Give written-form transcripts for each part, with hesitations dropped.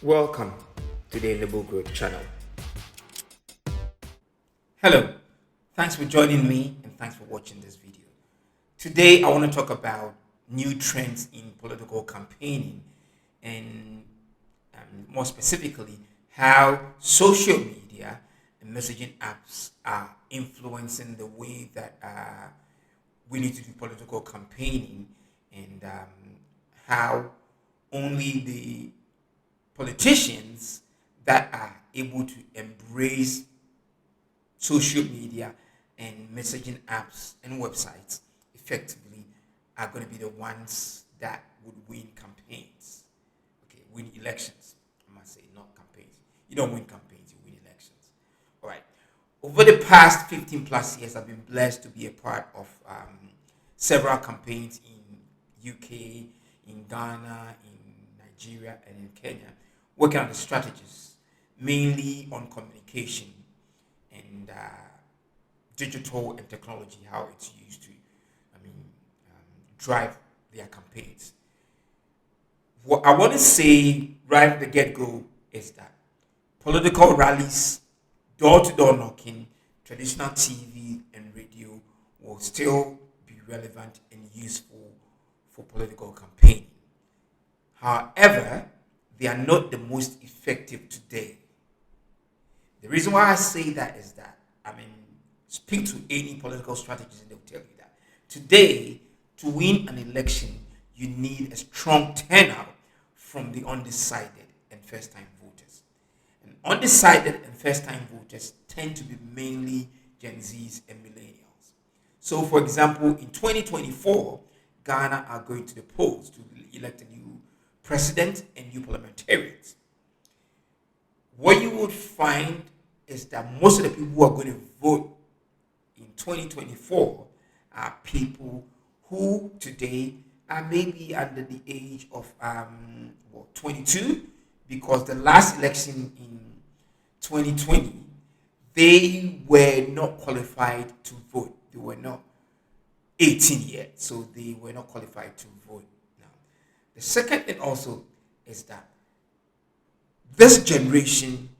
Welcome to the Enable Growth channel. Hello, thanks for joining me and thanks for watching this video. Today I want to talk about new trends in political campaigning and more specifically how social media and messaging apps are influencing the way that we need to do political campaigning and how only the politicians that are able to embrace social media and messaging apps and websites effectively are going to be the ones that would win campaigns. Okay, win elections. I must say, not campaigns. You don't win campaigns, you win elections. All right. Over the past 15 plus years, I've been blessed to be a part of several campaigns in UK, in Ghana, in Nigeria, and in Kenya, working on the strategies, mainly on communication and digital and technology, how it's used to, drive their campaigns. What I want to say right at the get-go is that political rallies, door-to-door knocking, traditional TV and radio will still be relevant and useful for political campaigning. However, they are not the most effective today. The reason why I say that is that, speak to any political strategist and they'll tell you that. Today, to win an election, you need a strong turnout from the undecided and first-time voters. And undecided and first-time voters tend to be mainly Gen Zs and millennials. So, for example, in 2024, Ghana are going to the polls to elect a new president and new parliamentarians. What you would find is that most of the people who are going to vote in 2024 are people who today are maybe under the age of 22, because the last election in 2020, they were not qualified to vote. They were not 18 yet, so they were not qualified to vote now. The second thing also is that this generation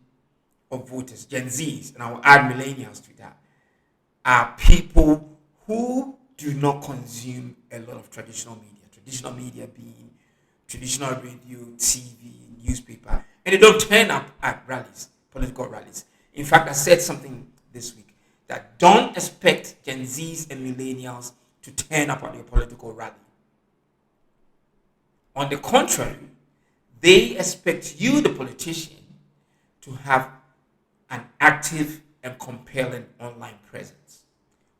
of voters, Gen Zs, and I will add millennials to that, are people who do not consume a lot of traditional media. Traditional media being traditional radio, TV, newspaper, and they don't turn up at rallies, political rallies. In fact, I said something this week that don't expect Gen Zs and millennials to turn up at a political rally. On the contrary, they expect you, the politician, to have an active and compelling online presence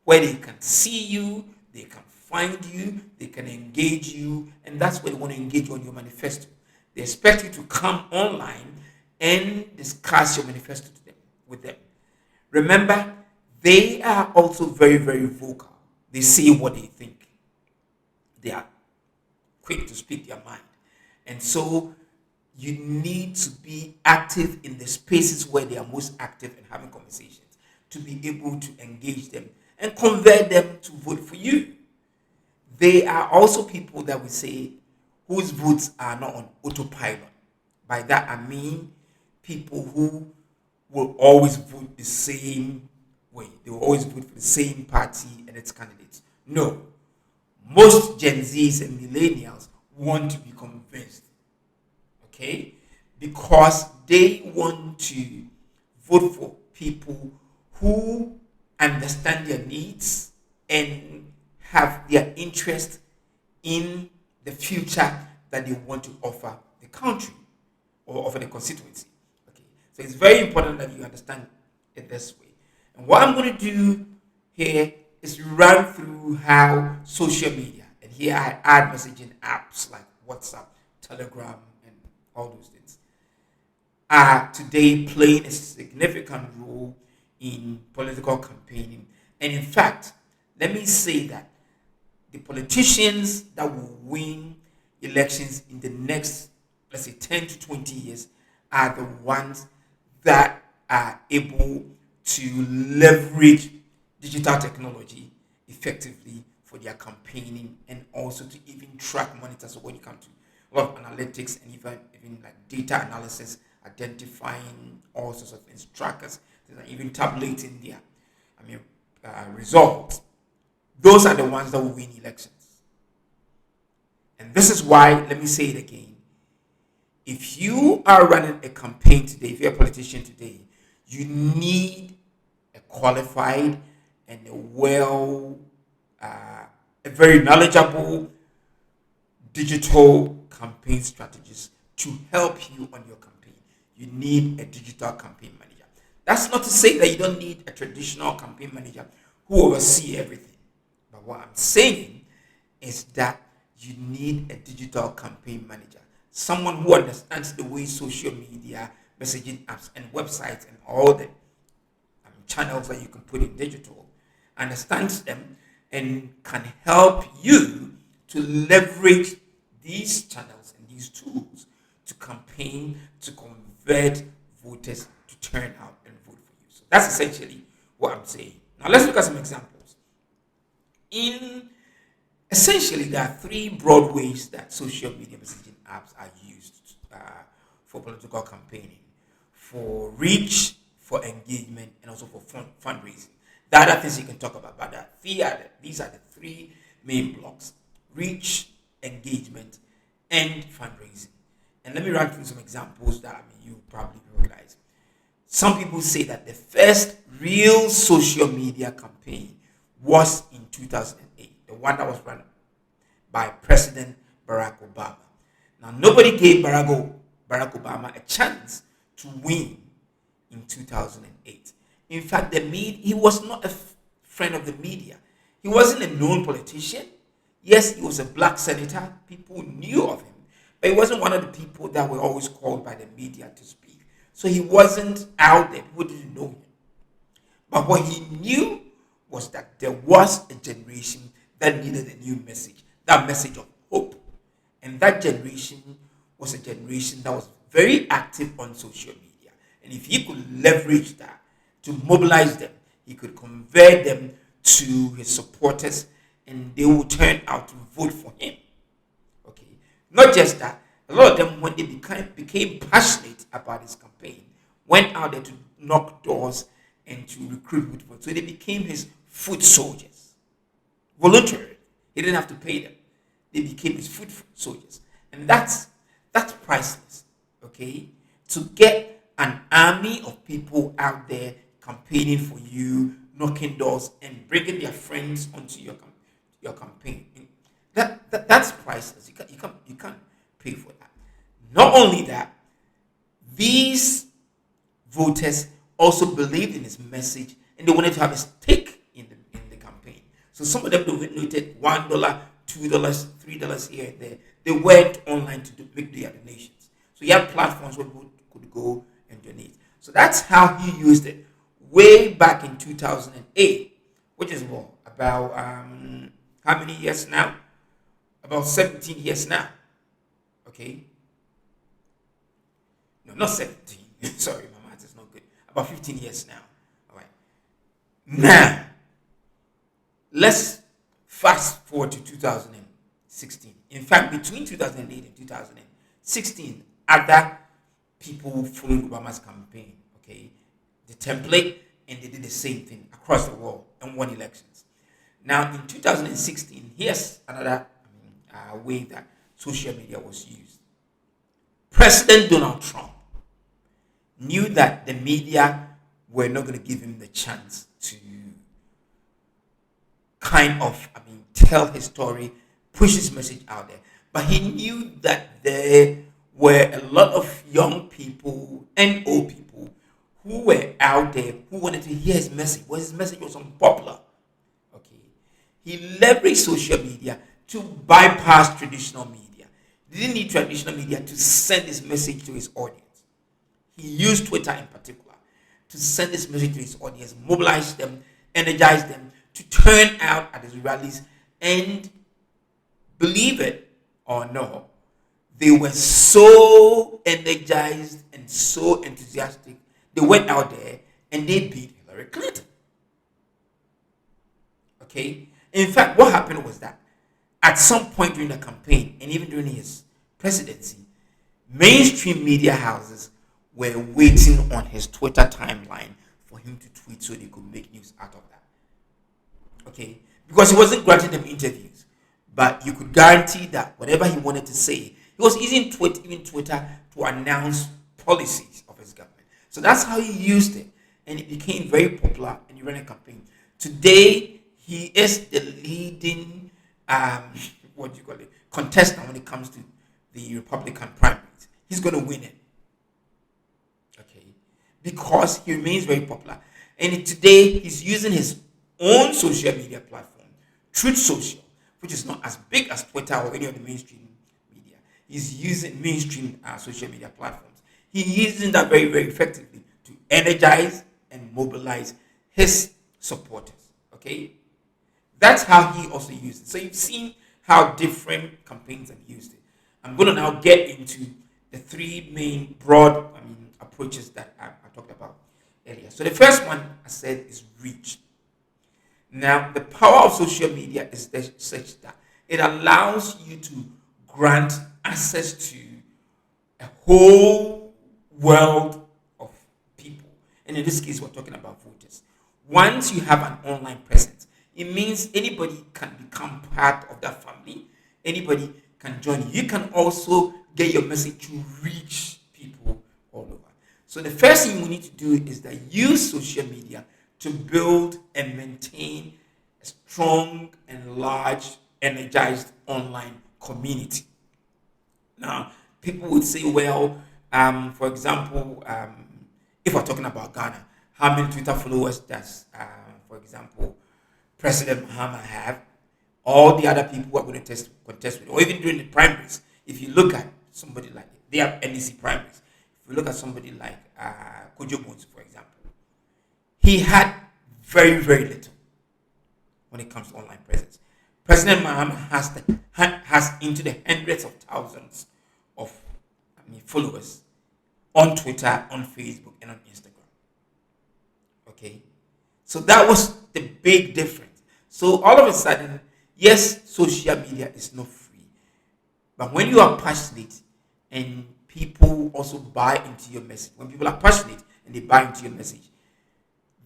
where they can see you, they can find you, they can engage you, and that's where they want to engage you on your manifesto. They expect you to come online and discuss your manifesto with them. Remember, they are also very, very vocal. They say what they think. They are quick to speak their mind. And so you need to be active in the spaces where they are most active and having conversations to be able to engage them and convert them to vote for you. They are also people that we say whose votes are not on autopilot. By that I mean people who will always vote the same way. They will always vote for the same party and its candidates. No. Most Gen Zs and millennials want to be convinced. Okay? Because they want to vote for people who understand their needs and have their interest in the future that they want to offer the country or offer the constituency. Okay, so it's very important that you understand it this way. And what I'm going to do here is run through how social media, and here I add messaging apps like WhatsApp, Telegram, and all those things, are today playing a significant role in political campaigning. And in fact, let me say that the politicians that will win elections in the next, let's say, 10 to 20 years are the ones that are able to leverage digital technology effectively for their campaigning and also to even track, monitor. So a lot of analytics and even like data analysis, identifying all sorts of things, trackers, even tabulating their, results. Those are the ones that will win elections. And this is why, let me say it again, if you are running a campaign today, if you're a politician today, you need a qualified and a very knowledgeable digital campaign strategist to help you on your campaign. You need a digital campaign manager. That's not to say that you don't need a traditional campaign manager who oversee everything. But what I'm saying is that you need a digital campaign manager, someone who understands the way social media, messaging apps, and websites and all the channels that you can put in digital, understands them and can help you to leverage these channels and these tools to campaign, to convert voters to turn out and vote for you. So that's essentially what I'm saying. Now let's look at some examples. Essentially, there are three broad ways that social media messaging apps are used for political campaigning: for reach, for engagement, and also for fundraising. The other things you can talk about, but these are the three main blocks: reach, engagement, and fundraising. And let me run through some examples that you probably recognize. Some people say that the first real social media campaign was in 2008, the one that was run by President Barack Obama. Now, nobody gave Barack Obama a chance to win in 2008. In fact, he was not a friend of the media. He wasn't a known politician. Yes, he was a black senator. People knew of him. But he wasn't one of the people that were always called by the media to speak. So he wasn't out there. People didn't know him. But what he knew was that there was a generation that needed a new message, that message of hope. And that generation was a generation that was very active on social media. And if he could leverage that to mobilize them, he could convert them to his supporters and they would turn out to vote for him. Okay. Not just that, a lot of them, when they became passionate about his campaign, went out there to knock doors and to recruit votes. So they became his foot soldiers. Voluntarily. He didn't have to pay them. They became his foot soldiers. And that's priceless. Okay? To get an army of people out there campaigning for you, knocking doors, and bringing their friends onto your campaign. That's priceless. You can't pay for that. Not only that, these voters also believed in his message and they wanted to have a stake in the campaign. So some of them donated $1, $2, $3 here and there. They went online to make their donations. So you have platforms where people could go and donate. So that's how he used it way back in 2008, which is about how many years now? About 17 years now. Okay? No, not 17. Sorry, my math is not good. About 15 years now. All right. Now, let's fast forward to 2016. In fact, between 2008 and 2016, other people followed Obama's campaign. Okay? The template, and they did the same thing across the world and won elections. Now, in 2016, here's another way that social media was used. President Donald Trump knew that the media were not going to give him the chance to kind of, tell his story, push his message out there. But he knew that there were a lot of young people and old people who were out there who wanted to hear his message, but his message was unpopular. Okay. He leveraged social media to bypass traditional media. He didn't need traditional media to send his message to his audience. He used Twitter in particular to send his message to his audience, mobilize them, energize them to turn out at his rallies, and believe it or not, they were so energized and so enthusiastic. They went out there and they beat Hillary Clinton. Okay? In fact, what happened was that at some point during the campaign and even during his presidency, mainstream media houses were waiting on his Twitter timeline for him to tweet so they could make news out of that. Okay? Because he wasn't granting them interviews, but you could guarantee that whatever he wanted to say, he was using Twitter to announce policies of his government. So that's how he used it, and it became very popular, and he ran a campaign. Today, he is the leading, what do you call it, contestant when it comes to the Republican primaries. He's going to win it, okay, because he remains very popular. And today, he's using his own social media platform, Truth Social, which is not as big as Twitter or any of the mainstream media. He's using mainstream social media platforms. He's using that very, very effectively to energize and mobilize his supporters. Okay, that's how he also used it. So you've seen how different campaigns have used it. I'm going to now get into the three main broad, approaches that I talked about earlier. So the first one I said is reach. Now, the power of social media is such that it allows you to grant access to a whole world of people. And in this case, we're talking about voters. Once you have an online presence, it means anybody can become part of that family. Anybody can join you. You can also get your message to reach people all over. So the first thing we need to do is that use social media to build and maintain a strong and large, energized online community. Now, people would say, well, for example, if we're talking about Ghana, how many Twitter followers does, for example, President Mahama have? All the other people who are going to contest with, or even during the primaries, if you look at somebody like, they have NDC primaries. If you look at somebody like Kojo Bonsu, for example, he had very, very little when it comes to online presence. President Mahama has into the hundreds of thousands of followers on Twitter, on Facebook, and on Instagram. Okay, so that was the big difference. So all of a sudden, yes, social media is not free, but when you are passionate and people also buy into your message, when people are passionate and they buy into your message,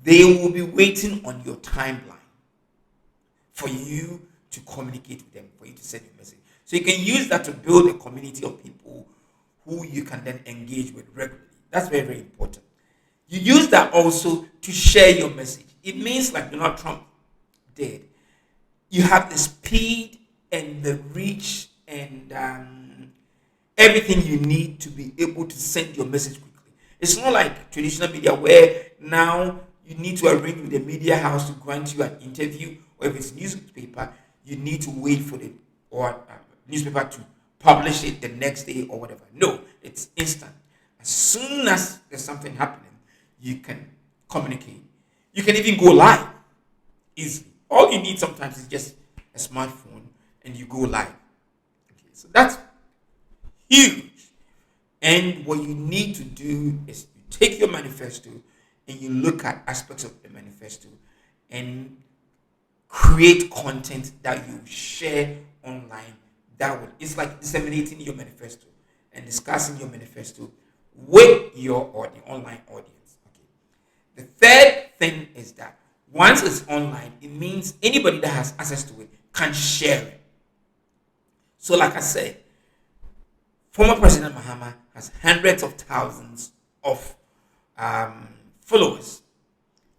they will be waiting on your timeline for you to communicate with them, for you to send your message. So you can use that to build a community of people who you can then engage with regularly. That's very, very important. You use that also to share your message. It means, like Donald Trump did, you have the speed and the reach and everything you need to be able to send your message quickly. It's not like traditional media where now you need to arrange with the media house to grant you an interview, or if it's newspaper, you need to wait for the newspaper to publish it the next day or whatever. No, it's instant. As soon as there's something happening, you can communicate. You can even go live easily. All you need sometimes is just a smartphone and you go live. Okay, so that's huge. And what you need to do is you take your manifesto and you look at aspects of the manifesto and create content that you share online. It's like disseminating your manifesto and discussing your manifesto with your online audience. Okay. The third thing is that once it's online, it means anybody that has access to it can share it. So, like I said, former President Mahama has hundreds of thousands of followers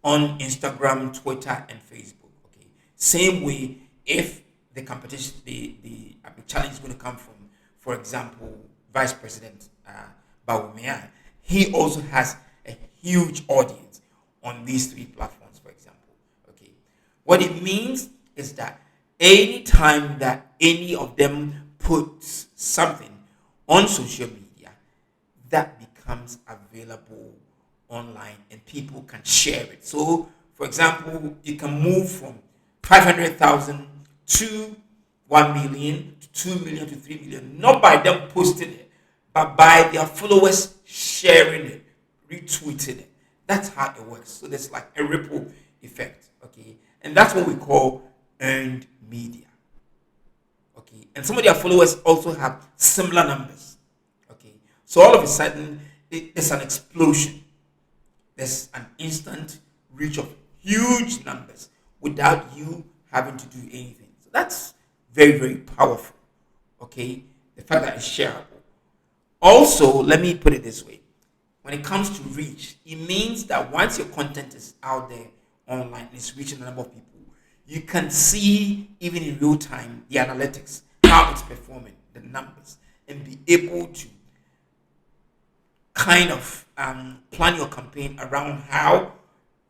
on Instagram, Twitter, and Facebook. Okay. Same way, if the competition, the challenge is going to come from, for example, Vice President Bawumia, he also has a huge audience on these three platforms, for example. Okay. What it means is that anytime that any of them puts something on social media, that becomes available online and people can share it. So, for example, you can move from 500,000 to 1 million to 2 million to 3 million, not by them posting it, but by their followers sharing it, retweeting it. That's how it works. So there's like a ripple effect, okay? And that's what we call earned media. Okay, and some of their followers also have similar numbers. Okay, so all of a sudden, there's an explosion. There's an instant reach of huge numbers without you having to do anything. So that's very, very powerful. Okay, the fact that it's shareable. Also, let me put it this way: when it comes to reach, it means that once your content is out there online, it's reaching a number of people, you can see even in real time the analytics, how it's performing, the numbers, and be able to kind of plan your campaign around how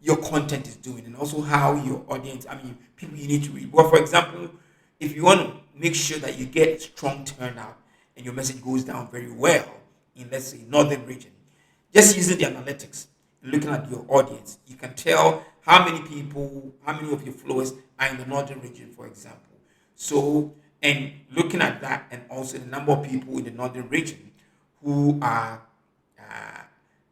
your content is doing and also how your audience, people you need to reach. Well, for example, if you want to make sure that you get strong turnout and your message goes down very well in, let's say, northern region, just using the analytics and looking at your audience, you can tell how many people, how many of your followers are in the northern region, for example. So, and looking at that and also the number of people in the northern region who are uh,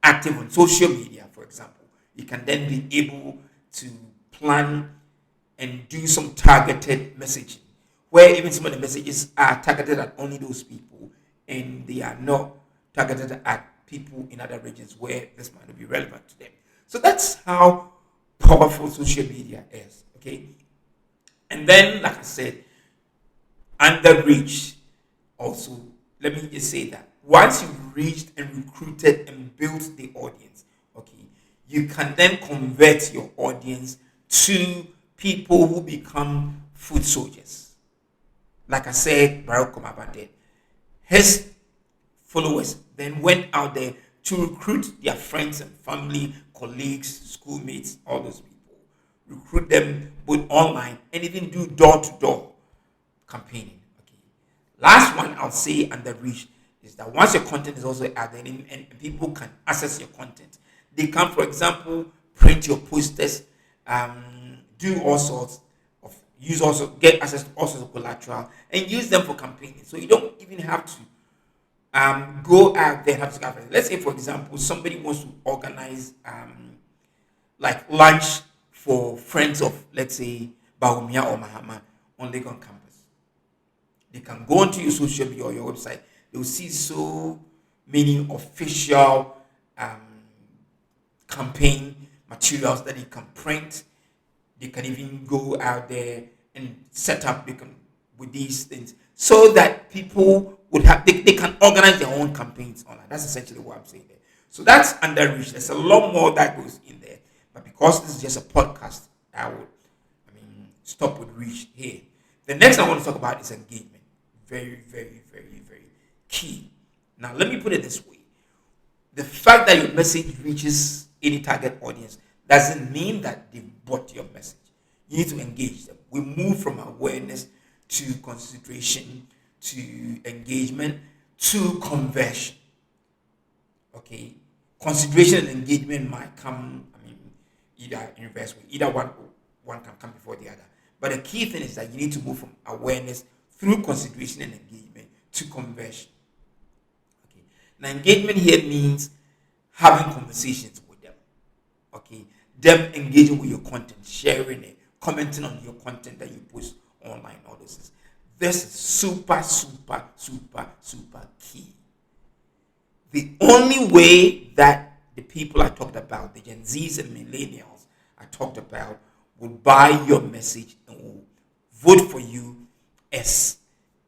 active on social media, for example, you can then be able to plan and do some targeted messaging where even some of the messages are targeted at only those people and they are not targeted at people in other regions where this might not be relevant to them. So that's how powerful social media is. Okay. And then, like I said, under reach, also, let me just say that once you've reached and recruited and built the audience, okay, you can then convert your audience to people who become food soldiers. Like I said, Barack Obama did. His followers then went out there to recruit their friends and family, colleagues, schoolmates, all those people. Recruit them both online and even do door to door campaigning. Okay. Last one I'll say under reach is that once your content is also out there and people can access your content, they can, for example, print your posters, do all sorts of use also get access to all sorts of collateral and use them for campaigning. So you don't even have to go out there and have to campaign. Let's say, for example, somebody wants to organize like lunch for friends of, let's say, Baumia or Mahama on Legon campus. They can go onto your social media or your website. They will see so many official um, campaign materials that they can print. They can even go out there and set up with these things so that people would have they can organize their own campaigns online. That's essentially what I'm saying there. So that's under reach. There's a lot more that goes in there. But because this is just a podcast, stop with reach here. The next I want to talk about is engagement. Very, very, very, very key. Now, let me put it this way. The fact that your message reaches any target audience doesn't mean that they've bought your message. You need to engage them. We move from awareness to consideration to engagement to conversion. Okay? Consideration and engagement might come, either in reverse way. Either one can come before the other. But the key thing is that you need to move from awareness through consideration and engagement to conversion. Okay. Now, engagement here means having conversations with them. Okay. Them engaging with your content, sharing it, commenting on your content that you post online, all those things. This is super, super, super, super key. The only way that the people I talked about, the Gen Zs and millennials I talked about, will buy your message and will vote for you is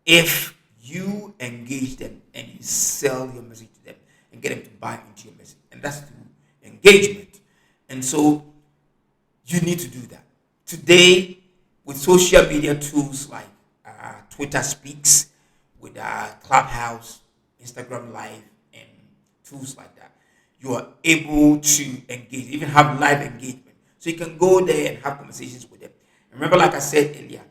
if you engage them and you sell your message to them and get them to buy into your message. And that's through engagement. And so you need to do that. Today, with social media tools like Twitter Speaks, with Clubhouse, Instagram Live, and tools like that, you are able to engage, even have live engagement. So you can go there and have conversations with them. Remember, like I said earlier,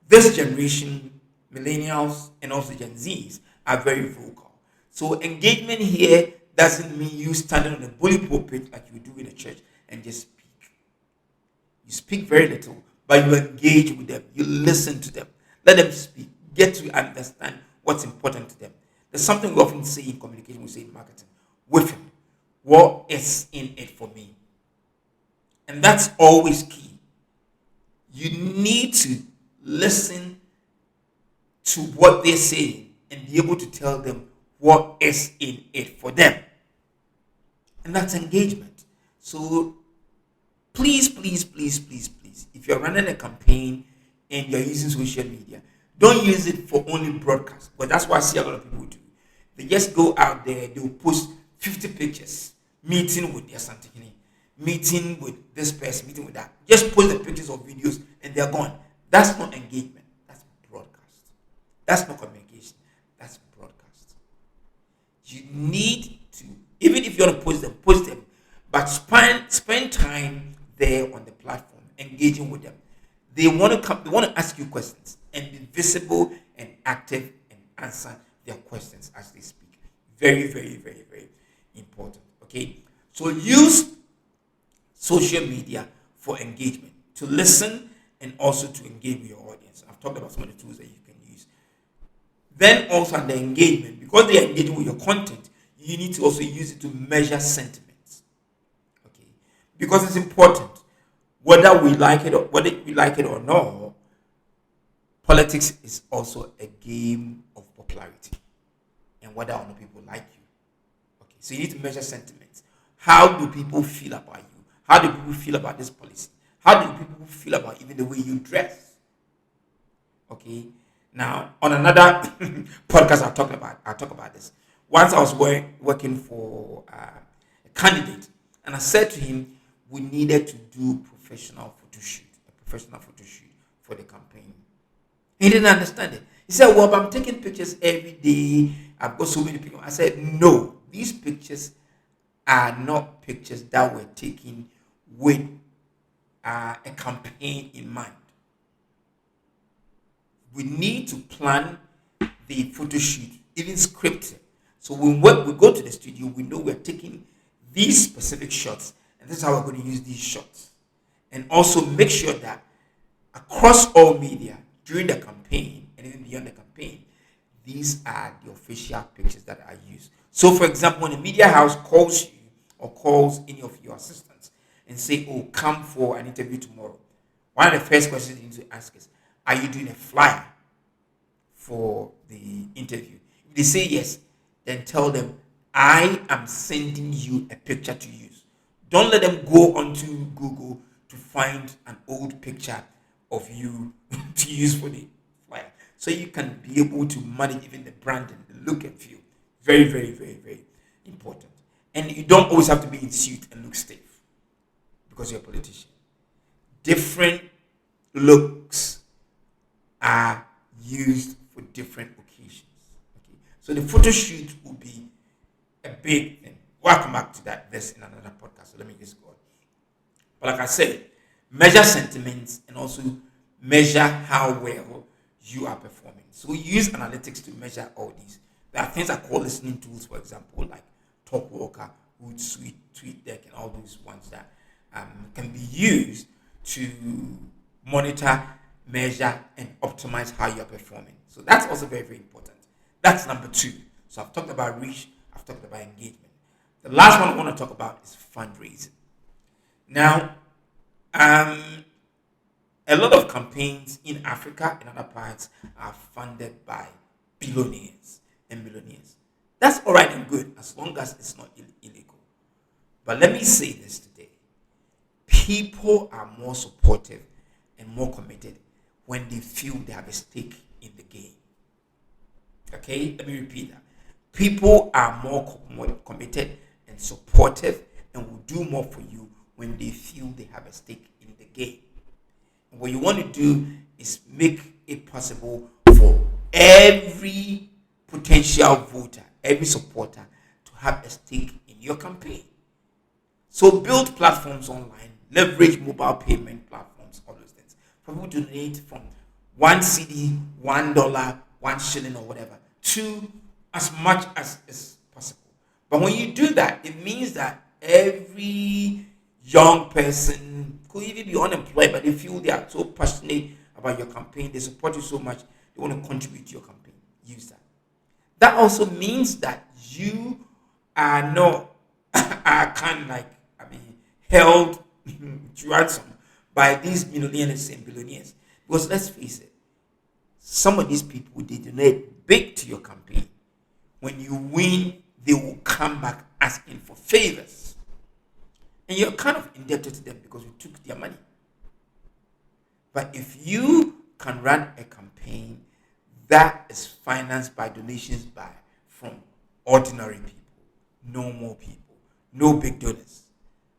this generation, millennials and also Gen Zs, are very vocal. So engagement here doesn't mean you standing on a bully pulpit like you do in a church and just speak. You speak very little, but you engage with them. You listen to them. Let them speak. Get to understand what's important to them. There's something we often say in communication, we say in marketing. With him, what is in it for me? And that's always key. You need to listen to what they're saying and be able to tell them what is in it for them. And that's engagement. So please, please, please, please, please, if you're running a campaign and you're using social media, don't use it for only broadcast. But that's what I see a lot of people do. They just go out there, they'll post 50 pictures, meeting with their Santikini, meeting with this person, meeting with that. Just post the pictures or videos and they're gone. That's not engagement. That's broadcast. That's not communication. That's broadcast. You need to, even if you want to post them, but spend time there on the platform, engaging with them. They want to come. They want to ask you questions and be visible and active and answer their questions as they speak. Very, very, very, very important. Okay, so use social media for engagement, to listen and also to engage with your audience. I've talked about some of the tools that you can use. Then also under engagement, because they are engaging with your content, you need to also use it to measure sentiments. Okay, because it's important. Whether we like it or not, politics is also a game of popularity and whether or not people like you. Okay, so you need to measure sentiments. How do people feel about you? How do people feel about this policy? How do people feel about even the way you dress? Okay. Now, on another podcast, I'll talk about this. Once I was working for a candidate, and I said to him, we needed to do a professional photo shoot for the campaign. He didn't understand it. He said, well, but I'm taking pictures every day. I've got so many pictures. I said, no, these pictures are not pictures that were taken with a campaign in mind. We need to plan the photo shoot, even script it. So when we go to the studio, we know we're taking these specific shots, and this is how we're going to use these shots. And also make sure that across all media, during the campaign and even beyond the campaign, these are the official pictures that are used. So for example, when a media house calls you or calls any of your assistants and say, oh, come for an interview tomorrow, one of the first questions you need to ask is, are you doing a flyer for the interview? If they say yes, then tell them, I am sending you a picture to use. Don't let them go onto Google to find an old picture of you to use for the flyer. So you can be able to manage even the branding, the look and feel. Very, very, very, very important. And you don't always have to be in suit and look stiff because you're a politician. Different looks are used for different occasions. Okay, so the photo shoot will be a big thing. We'll come back to this in another podcast. So let me just go on. But like I said, measure sentiments and also measure how well you are performing. So we use analytics to measure all these. There are things I call listening tools, for example, like TalkWalker, Hootsuite, TweetDeck, and all those ones that can be used to monitor, measure, and optimize how you're performing. So that's also very, very important. That's number 2. So I've talked about reach, I've talked about engagement. The last one I want to talk about is fundraising. Now, a lot of campaigns in Africa and other parts are funded by billionaires and millionaires. That's all right and good as long as it's not illegal. But let me say this today. People are more supportive and more committed when they feel they have a stake in the game. Okay, let me repeat that. People are more committed and supportive and will do more for you when they feel they have a stake in the game. And what you want to do is make it possible for every potential voter, every supporter to have a stake in your campaign. So build platforms online, leverage mobile payment platforms, all those things. People donate from 1 CD, $1, 1 shilling or whatever, to as much as is possible. But when you do that, it means that every young person could even be unemployed, but they feel they are so passionate about your campaign, they support you so much, they want to contribute to your campaign. Use that. That also means that you are not are kind of like held to ransom by these millionaires and billionaires. Because let's face it, Some of these people, they donate big to your campaign. When you win, they will come back asking for favors. And you're kind of indebted to them because you took their money. But if you can run a campaign that is financed by donations from ordinary people, normal people, no big donors,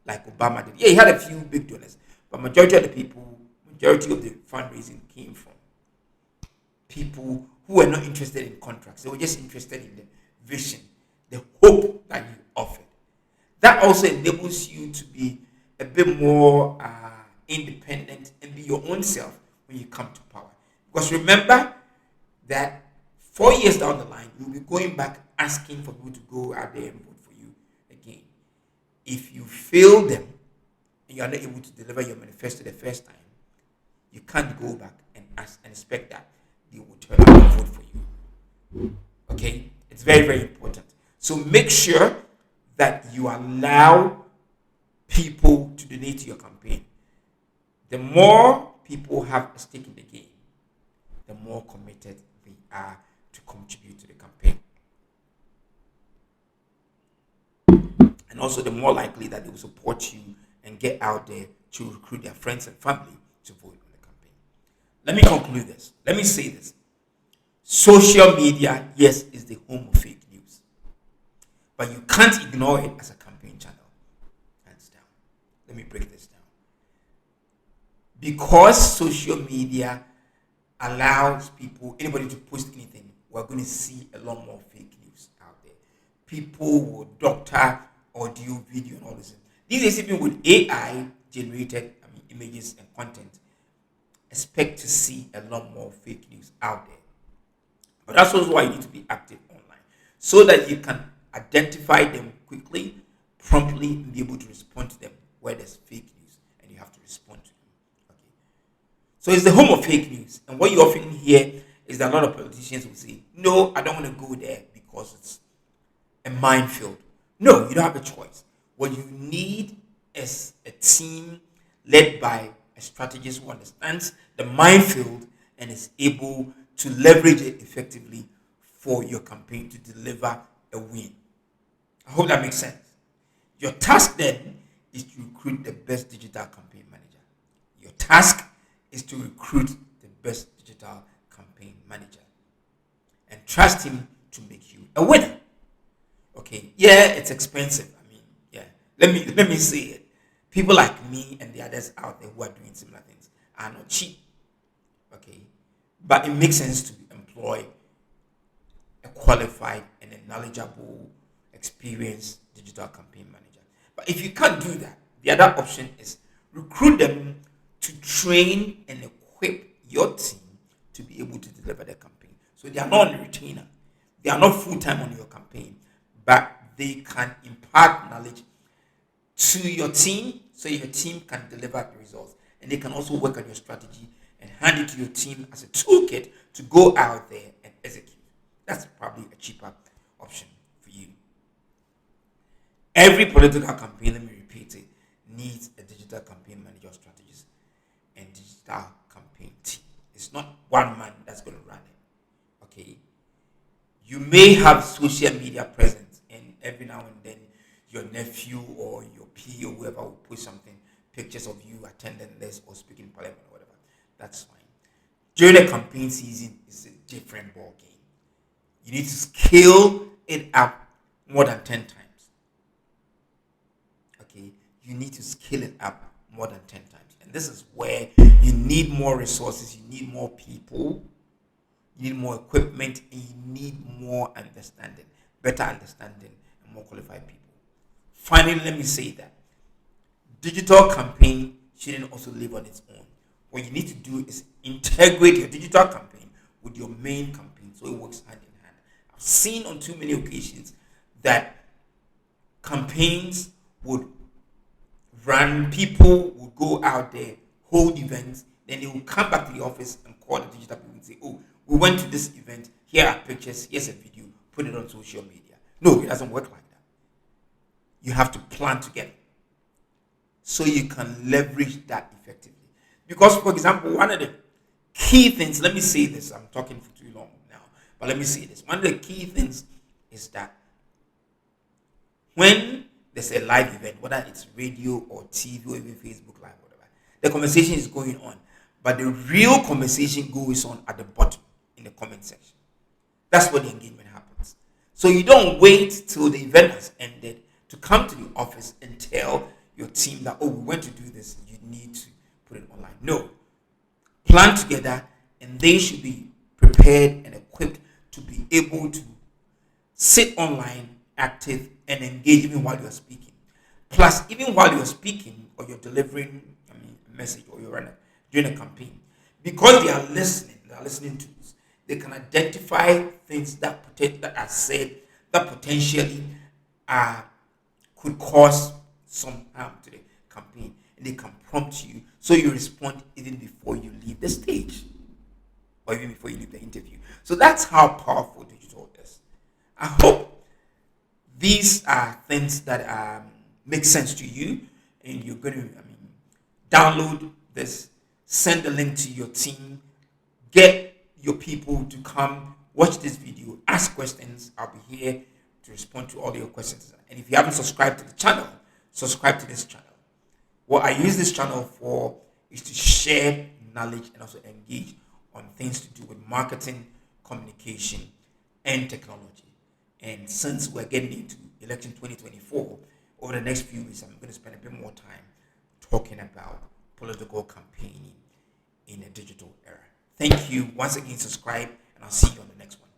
like Obama did. Yeah, he had a few big donors, but majority of the fundraising came from people who were not interested in contracts. They were just interested in the vision, the hope that you offered. That also enables you to be a bit more independent and be your own self when you come to power. Because remember that 4 years down the line, you'll be going back asking for people to go out there and vote for you again. If you fail them and you are not able to deliver your manifesto the first time, you can't go back and ask and expect that they will turn out and vote for you. Okay? It's very, very important. So make sure that you allow people to donate to your campaign. The more people have a stake in the game, the more committed they are to contribute to the campaign. And also the more likely that they will support you and get out there to recruit their friends and family to vote on the campaign. Let me conclude this. Let me say this. Social media, yes, is the home of fake news. But you can't ignore it as a campaign channel. Hands down. Let me break this down. Because social media allows anybody to post anything, we're going to see a lot more fake news out there. People will doctor audio, video, and all this. These days, even with AI generated images and content, expect to see a lot more fake news out there. But that's also why you need to be active online, so that you can identify them quickly, promptly, and be able to respond to them where there's fake news, and you have to respond to them. Okay. So it's the home of fake news, and what you often hear is that a lot of politicians will say, "No, I don't want to go there because it's a minefield." No, you don't have a choice. What you need is a team led by a strategist who understands the minefield and is able to leverage it effectively for your campaign to deliver a win. I hope that makes sense. Your task then is to recruit the best digital campaign manager. Your task is to recruit the best digital campaign manager and trust him to make you a winner. Okay, yeah, it's expensive. Let me say it. People like me and the others out there who are doing similar things are not cheap. Okay, but it makes sense to employ a qualified and a knowledgeable, experienced digital campaign manager. But if you can't do that, the other option is recruit them to train and equip your team to be able to deliver their campaign. So they are not on a retainer. They are not full-time on your campaign, but they can impart knowledge to your team so your team can deliver the results. And they can also work on your strategy and hand it to your team as a toolkit to go out there and execute. That's probably a cheaper option for you. Every political campaign, let me repeat it, needs a digital campaign manager, strategist, and digital campaign team. It's not one man that's going to run it. Okay? You may have social media presence, and every now and then your nephew or your PA or whoever will post something, pictures of you attending this or speaking in parliament or whatever. That's fine. During the campaign season, it's a different ball game. You need to scale it up more than 10 times. Okay? You need to scale it up more than 10 times. And this is where you need more resources, you need more people, you need more equipment, and you need more understanding, better understanding, and more qualified people. Finally, let me say that digital campaign shouldn't also live on its own. What you need to do is integrate your digital campaign with your main campaign so it works hand in hand. I've seen on too many occasions that campaigns would run, people would go out there, hold events, then they will come back to the office and call the digital people and say, "Oh, we went to this event, here are pictures, here's a video, put it on social media." No, it doesn't work like that. You have to plan together so you can leverage that effectively. Because, for example, one of the key things, let me say this, I'm talking for too long now, but let me say this. One of the key things is that when there's a live event, whether it's radio or TV or even Facebook Live, whatever, the conversation is going on, but the real conversation goes on at the bottom in the comment section. That's where the engagement happens. So you don't wait till the event has ended to come to the office and tell your team that, oh, we went to do this, you need to put it online. No. Plan together, and they should be prepared and equipped to be able to sit online, active, and engage even while you're speaking. Plus, even while you're speaking or you're delivering a message or you're doing a campaign, because they are listening to us, they can identify things that are said that potentially could cause some harm to the campaign, and they can prompt you so you respond even before you leave the stage or even before you leave the interview. So that's how powerful digital is. I hope these are things that make sense to you, and you're going to download this, send the link to your team, get your people to come watch this video, ask questions. I'll be here to respond to all your questions. And if you haven't subscribed to the channel, subscribe to this channel. What I use this channel for is to share knowledge and also engage on things to do with marketing, communication, and technology. And since we're getting into election 2024, over the next few weeks, I'm going to spend a bit more time talking about political campaigning in a digital era. Thank you. Once again, subscribe, and I'll see you on the next one.